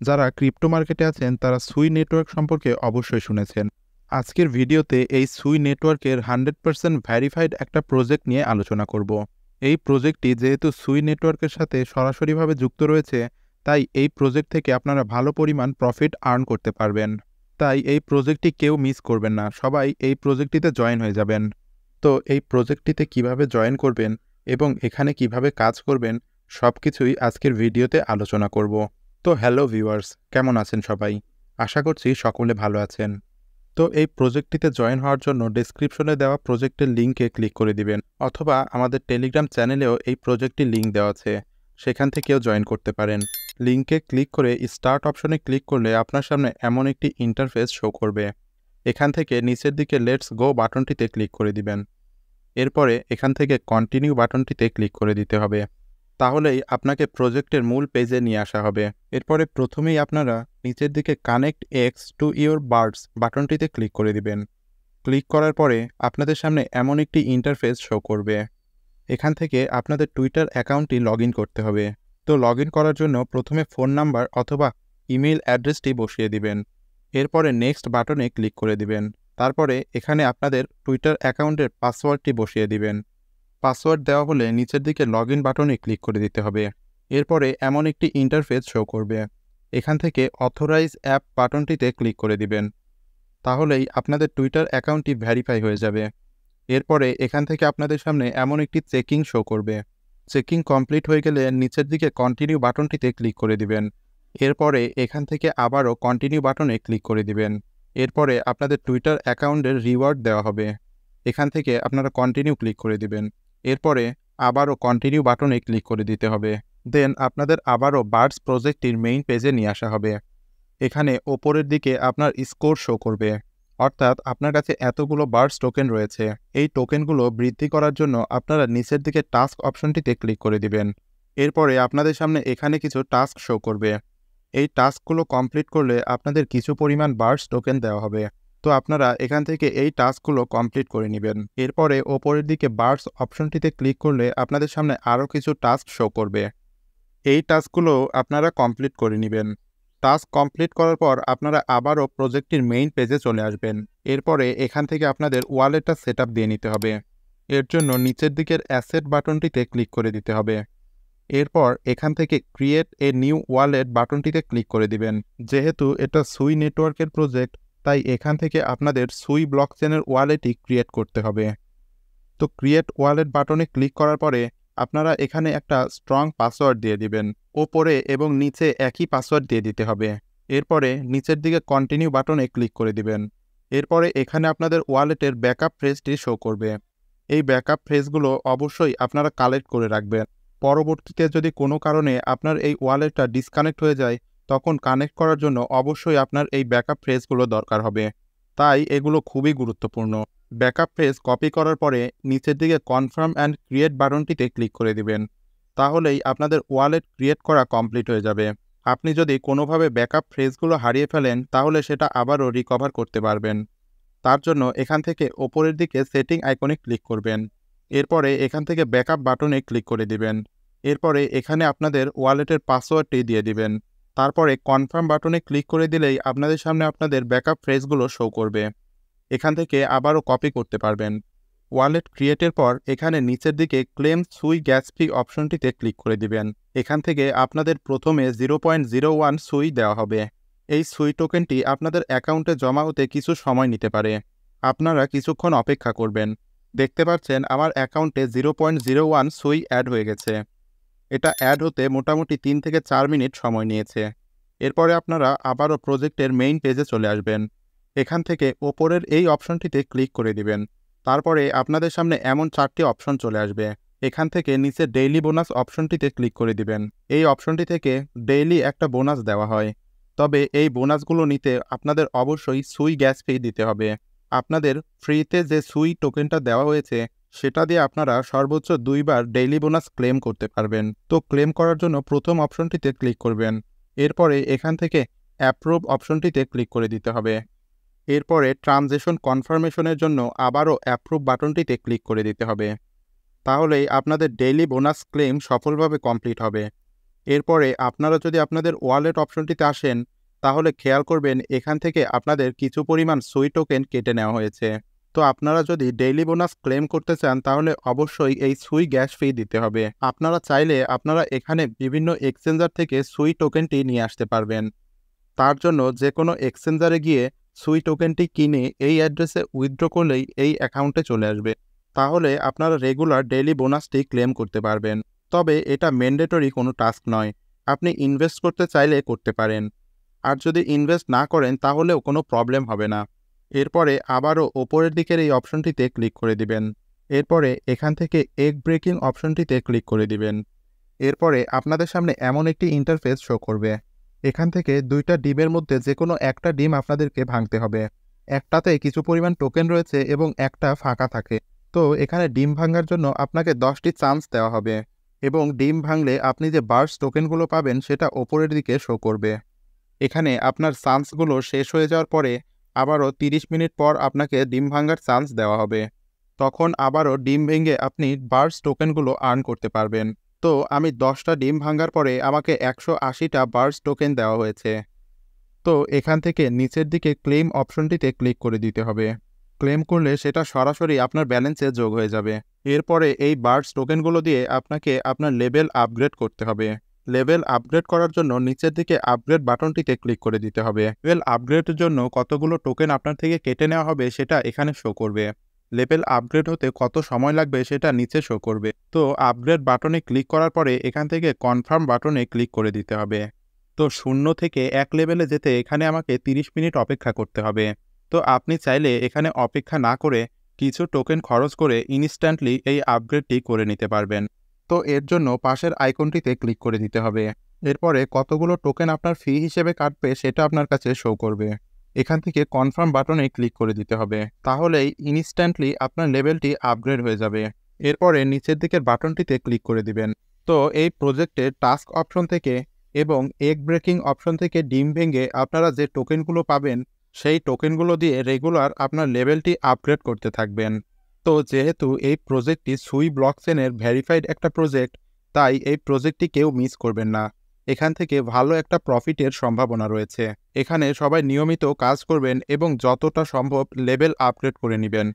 যারা ক্রিপ্টো মার্কেটে আছেন তারা সুই নেটওয়ার্ক সম্পর্কে অবশ্যই শুনেছেন। আজকের ভিডিওতে এই সুই নেটওয়ার্কের 100% ভ্যারিফাইড একটা প্রজেক্ট নিয়ে আলোচনা করব। এই প্রজেক্টটি যেহেতু সুই নেটওয়ার্কের সাথে সরাসরিভাবে যুক্ত রয়েছে, তাই এই প্রজেক্ট থেকে আপনারা ভালো পরিমাণ প্রফিট আর্ন করতে পারবেন। তাই এই প্রজেক্টটি কেউ মিস করবেন না, সবাই এই প্রজেক্টটিতে জয়েন হয়ে যাবেন। তো এই প্রজেক্টটিতে কিভাবে জয়েন করবেন এবং এখানে কিভাবে কাজ করবেন সবকিছুই আজকের ভিডিওতে আলোচনা করব। তো হ্যালো ভিউয়ার্স, কেমন আছেন সবাই? আশা করছি সকলে ভালো আছেন। তো এই প্রজেক্টটিতে জয়েন হওয়ার জন্য ডেসক্রিপশনে দেওয়া প্রজেক্টের লিঙ্কে ক্লিক করে দিবেন, অথবা আমাদের টেলিগ্রাম চ্যানেলেও এই প্রজেক্টটির লিঙ্ক দেওয়া আছে, সেখান থেকেও জয়েন করতে পারেন। লিঙ্কে ক্লিক করে স্টার্ট অপশনে ক্লিক করলে আপনার সামনে এমন একটি ইন্টারফেস শো করবে। এখান থেকে নিচের দিকে লেটস গো বাটনটিতে ক্লিক করে দিবেন। এরপরে এখান থেকে কন্টিনিউ বাটনটিতে ক্লিক করে দিতে হবে। তাহলেই আপনাকে প্রজেক্টের মূল পেজে নিয়ে আসা হবে। এরপরে প্রথমেই আপনারা নিচের দিকে connect X to your birds বাটনটিতে ক্লিক করে দিবেন। ক্লিক করার পরে আপনাদের সামনে এমন একটি ইন্টারফেস শো করবে। এখান থেকে আপনাদের টুইটার অ্যাকাউন্টটি লগ ইন করতে হবে। তো লগ ইন করার জন্য প্রথমে ফোন নাম্বার অথবা ইমেইল অ্যাড্রেসটি বসিয়ে দিবেন। এরপরে নেক্সট বাটনে ক্লিক করে দিবেন। তারপরে এখানে আপনাদের টুইটার অ্যাকাউন্টের পাসওয়ার্ডটি বসিয়ে দিবেন। পাসওয়ার্ড দেওয়া হলে নিচের দিকে লগ ইন বাটনে ক্লিক করে দিতে হবে। এরপরে এমন একটি ইন্টারফেস শো করবে। এখান থেকে অথরাইজ অ্যাপ বাটনটিতে ক্লিক করে দিবেন। তাহলেই আপনাদের টুইটার অ্যাকাউন্টটি ভেরিফাই হয়ে যাবে। এরপরে এখান থেকে আপনাদের সামনে এমন একটি চেকিং শো করবে। চেকিং কমপ্লিট হয়ে গেলে নিচের দিকে কন্টিনিউ বাটনটিতে ক্লিক করে দিবেন। এরপরে এখান থেকে আবারও কন্টিনিউ বাটনে ক্লিক করে দিবেন। এরপরে আপনাদের টুইটার অ্যাকাউন্টের রিওয়ার্ড দেওয়া হবে। এখান থেকে আপনারা কন্টিনিউ ক্লিক করে দিবেন। এরপরে আবারও কন্টিনিউ বাটনে ক্লিক করে দিতে হবে। দেন আপনাদের আবারও বার্ডস প্রজেক্টটির মেইন পেজে নিয়ে আসা হবে। এখানে ওপরের দিকে আপনার স্কোর শো করবে, অর্থাৎ আপনার কাছে এতগুলো বার্ডস টোকেন রয়েছে। এই টোকেনগুলো বৃদ্ধি করার জন্য আপনারা নিচের দিকে টাস্ক অপশনটিতে ক্লিক করে দিবেন। এরপরে আপনাদের সামনে এখানে কিছু টাস্ক শো করবে। এই টাস্কগুলো কমপ্লিট করলে আপনাদের কিছু পরিমাণ বার্ডস টোকেন দেওয়া হবে। তো আপনারা এখান থেকে এই টাস্কগুলো কমপ্লিট করে নেবেন। এরপরে ওপরের দিকে বার্ডস অপশনটিতে ক্লিক করলে আপনাদের সামনে আরও কিছু টাস্ক শো করবে। এই টাস্কগুলো আপনারা কমপ্লিট করে নেবেন। টাস্ক কমপ্লিট করার পর আপনারা আবারও প্রজেক্টটির মেইন পেজে চলে আসবেন। এরপরে এখান থেকে আপনাদের ওয়ালেটটা সেট আপ দিয়ে নিতে হবে। এর জন্য নিচের দিকের অ্যাসেট বাটনটিতে ক্লিক করে দিতে হবে। এরপর এখান থেকে ক্রিয়েট এ নিউ ওয়ালেট বাটনটিতে ক্লিক করে দিবেন। যেহেতু এটা সুই নেটওয়ার্কের প্রজেক্ট, তাই এখান থেকে আপনাদের সুই ব্লকচেনের ওয়ালেটই ক্রিয়েট করতে হবে। তো ক্রিয়েট ওয়ালেট বাটনে ক্লিক করার পরে আপনারা এখানে একটা স্ট্রং পাসওয়ার্ড দিয়ে দিবেন। ওপরে এবং নিচে একই পাসওয়ার্ড দিয়ে দিতে হবে। এরপরে নিচের দিকে কন্টিনিউ বাটনে ক্লিক করে দিবেন। এরপরে এখানে আপনাদের ওয়ালেটের ব্যাকআপ ফ্রেজটি শো করবে। এই ব্যাকআপ ফ্রেজগুলো অবশ্যই আপনারা কালেক্ট করে রাখবেন। পরবর্তীতে যদি কোনো কারণে আপনার এই ওয়ালেটটা ডিসকানেক্ট হয়ে যায়, তখন কানেক্ট করার জন্য অবশ্যই আপনার এই ব্যাকআপ ফ্রেজগুলো দরকার হবে। তাই এগুলো খুবই গুরুত্বপূর্ণ। ব্যাকআপ ফ্রেজ কপি করার পরে নিচের দিকে কনফার্ম অ্যান্ড ক্রিয়েট বাটনটিতে ক্লিক করে দিবেন। তাহলেই আপনাদের ওয়ালেট ক্রিয়েট করা কমপ্লিট হয়ে যাবে। আপনি যদি কোনোভাবে ব্যাকআপ ফ্রেজগুলো হারিয়ে ফেলেন, তাহলে সেটা আবারও রিকভার করতে পারবেন। তার জন্য এখান থেকে ওপরের দিকে সেটিং আইকনে ক্লিক করবেন। এরপরে এখান থেকে ব্যাকআপ বাটনে ক্লিক করে দিবেন। এরপরে এখানে আপনাদের ওয়ালেটের পাসওয়ার্ডটি দিয়ে দিবেন। তারপরে কনফার্ম বাটনে ক্লিক করে দিলেই আপনাদের সামনে আপনাদের ব্যাকআপ ফ্রেজগুলো শো করবে। এখান থেকে আবারও কপি করতে পারবেন। ওয়ালেট ক্রিয়েটের পর এখানে নিচের দিকে ক্লেম সুই গ্যাস ফি অপশনটিতে ক্লিক করে দিবেন। এখান থেকে আপনাদের প্রথমে 0.01 সুই দেওয়া হবে। এই সুই টোকেনটি আপনাদের অ্যাকাউন্টে জমা হতে কিছু সময় নিতে পারে। আপনারা কিছুক্ষণ অপেক্ষা করবেন। দেখতে পাচ্ছেন আমার অ্যাকাউন্টে 0.01 সুই অ্যাড হয়ে গেছে। এটা অ্যাড হতে মোটামুটি 3 থেকে 4 মিনিট সময় নিয়েছে। এরপরে আপনারা আবারও প্রজেক্টের মেইন পেজে চলে আসবেন। এখান থেকে ওপরের এই অপশনটিতে ক্লিক করে দিবেন। তারপরে আপনাদের সামনে এমন 4টি অপশন চলে আসবে। এখান থেকে নিচে ডেইলি বোনাস অপশনটিতে ক্লিক করে দিবেন। এই অপশনটি থেকে ডেইলি একটা বোনাস দেওয়া হয়। তবে এই বোনাসগুলো নিতে আপনাদের অবশ্যই সুই গ্যাস ফি দিতে হবে। আপনাদের ফ্রিতে যে সুই টোকেনটা দেওয়া হয়েছে, সেটা দিয়ে আপনারা সর্বোচ্চ 2 বার ডেইলি বোনাস ক্লেম করতে পারবেন। তো ক্লেম করার জন্য প্রথম অপশনটিতে ক্লিক করবেন। এরপরে এখান থেকে অ্যাপ্রুভ অপশনটিতে ক্লিক করে দিতে হবে। এরপরে ট্রানজ্যাকশন কনফার্মেশনের জন্য আবারও অ্যাপ্রুভ বাটনটিতে ক্লিক করে দিতে হবে। তাহলেই আপনাদের ডেইলি বোনাস ক্লেম সফলভাবে কমপ্লিট হবে। এরপরে আপনারা যদি আপনাদের ওয়ালেট অপশনটিতে আসেন, তাহলে খেয়াল করবেন এখান থেকে আপনাদের কিছু পরিমাণ সুই টোকেন কেটে নেওয়া হয়েছে। তো আপনারা যদি ডেইলি বোনাস ক্লেম করতে চান তাহলে অবশ্যই এই সুই গ্যাস ফি দিতে হবে। আপনারা চাইলে আপনারা এখানে বিভিন্ন এক্সচেঞ্জার থেকে সুই টোকেনটি নিয়ে আসতে পারবেন। তার জন্য যে কোনো এক্সচেঞ্জারে গিয়ে সুই টোকেনটি কিনে এই অ্যাড্রেসে উইথড্র করলেই এই অ্যাকাউন্টে চলে আসবে। তাহলে আপনারা রেগুলার ডেইলি বোনাসটি ক্লেম করতে পারবেন। তবে এটা ম্যান্ডেটরি কোনো টাস্ক নয়। আপনি ইনভেস্ট করতে চাইলে করতে পারেন। আর যদি ইনভেস্ট না করেন তাহলেও কোনো প্রবলেম হবে না। এরপরে আবারও ওপরের দিকের এই অপশনটিতে ক্লিক করে দিবেন। এরপরে এখান থেকে এগ ব্রেকিং অপশনটিতে ক্লিক করে দিবেন। এরপরে আপনাদের সামনে এমন একটি ইন্টারফেস শো করবে। এখান থেকে 2টা ডিমের মধ্যে যে কোনো একটা ডিম আপনাদেরকে ভাঙতে হবে। একটাতে কিছু পরিমাণ টোকেন রয়েছে এবং একটা ফাঁকা থাকে। তো এখানে ডিম ভাঙার জন্য আপনাকে 10টি চান্স দেওয়া হবে এবং ডিম ভাঙলে আপনি যে বার্স্ট টোকেনগুলো পাবেন সেটা ওপরের দিকে শো করবে। এখানে আপনার চান্সগুলো শেষ হয়ে যাওয়ার পরে আবারও 30 মিনিট পর আপনাকে ডিম ভাঙার চান্স দেওয়া হবে। তখন আবারও ডিম ভেঙে আপনি বার্স্ট টোকেনগুলো আর্ন করতে পারবেন। তো আমি 10টা ডিম ভাঙার পরে আমাকে 180টা বার্স্ট টোকেন দেওয়া হয়েছে। তো এখান থেকে নিচের দিকে ক্লেম অপশনটিতে ক্লিক করে দিতে হবে। ক্লেম করলে সেটা সরাসরি আপনার ব্যালেন্সে যোগ হয়ে যাবে। এরপরে এই বার্স্ট টোকেনগুলো দিয়ে আপনাকে আপনার লেভেল আপগ্রেড করতে হবে। লেভেল আপগ্রেড করার জন্য নিচের দিকে আপগ্রেড বাটনটিতে ক্লিক করে দিতে হবে। লেভেল আপগ্রেডের জন্য কতগুলো টোকেন আপনার থেকে কেটে নেওয়া হবে সেটা এখানে শো করবে। লেভেল আপগ্রেড হতে কত সময় লাগবে সেটা নিচে শো করবে। তো আপগ্রেড বাটনে ক্লিক করার পরে এখান থেকে কনফার্ম বাটনে ক্লিক করে দিতে হবে। তো 0 থেকে 1 লেভেলে যেতে এখানে আমাকে 30 মিনিট অপেক্ষা করতে হবে। তো আপনি চাইলে এখানে অপেক্ষা না করে কিছু টোকেন খরচ করে ইনস্ট্যান্টলি এই আপগ্রেডটি করে নিতে পারবেন। তো এর জন্য পাশের আইকনটিতে ক্লিক করে দিতে হবে। এরপরে কতগুলো টোকেন আপনার ফি হিসেবে কাটবে সেটা আপনার কাছে শো করবে। এখান থেকে কনফার্ম বাটনে ক্লিক করে দিতে হবে। তাহলেই ইনস্ট্যান্টলি আপনার লেভেলটি আপগ্রেড হয়ে যাবে। এরপরে নিচের দিকের বাটনটিতে ক্লিক করে দিবেন। তো এই প্রজেক্টের টাস্ক অপশন থেকে এবং এগ ব্রেকিং অপশন থেকে ডিম ভেঙে আপনারা যে টোকেনগুলো পাবেন সেই টোকেনগুলো দিয়ে রেগুলার আপনার লেভেলটি আপগ্রেড করতে থাকবেন। তো যেহেতু এই প্রজেক্টটি সুই ব্লকচেনের ভেরিফাইড একটা প্রজেক্ট, তাই এই প্রজেক্টটি কেউ মিস করবেন না। এখান থেকে ভালো একটা প্রফিটের সম্ভাবনা রয়েছে। এখানে সবাই নিয়মিত কাজ করবেন এবং যতটা সম্ভব লেভেল আপগ্রেড করে নেবেন।